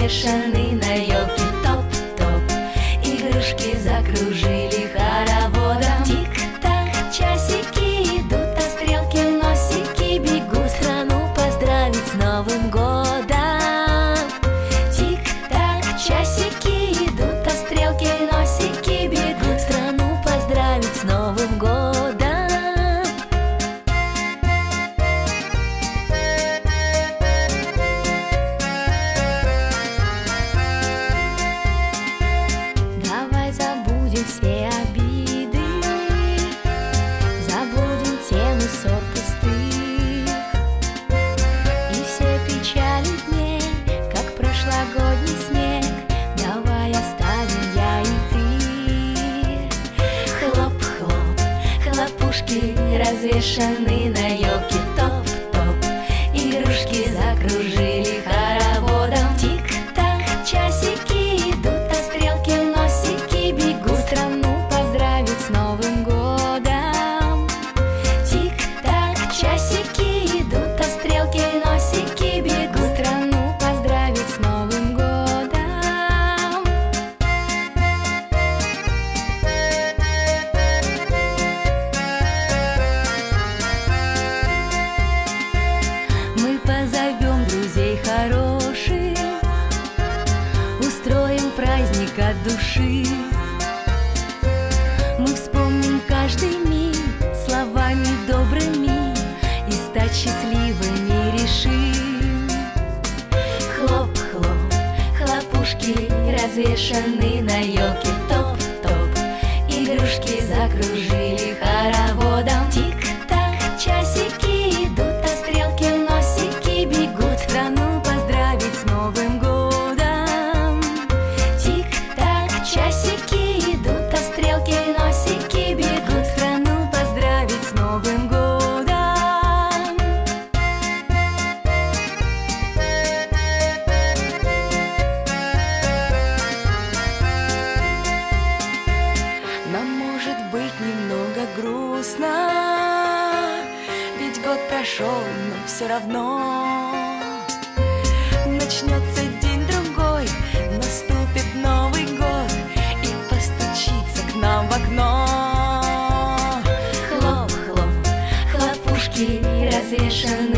развешаны на елке. Топ-топ, игрушки закружили хороводом. Тик-так, часики идут, а стрелки носики бегут страну поздравить с Новым годом. Тик-так, часики идут, а стрелки носики бегут страну поздравить с Новым годом. Все обиды, забудем темы ссор пустых и все печали дней, как прошлогодний снег. Давай оставим я и ты. Хлоп-хлоп, хлопушки развешаны на елке. Топ-топ, игрушки закружили хороводом. Тик-так, часики идут, а стрелки носики бегут страну поздравить с Новым годом. Тик-так, часики идут, а стрелки носики бегут страну поздравить с Новым годом. Мы позовем друзей хороших, устроим праздник от души. Мы вспомним каждый миг словами добрыми и стать счастливыми решим. Хлоп-хлоп, хлопушки развешаны на елке. Топ-топ, игрушки закружили хороводом. Тик-так, часики идут, а стрелки носики бегут страну поздравить с Новым годом. Тик-так, часики идут, а стрелки носики бегут страну поздравить с Новым годом. Нам может быть немного грустно, ведь год прошел, но все равно начнется день-другой, наступит Новый год и постучится к нам в окно. Хлоп-хлоп, хлопушки развешаны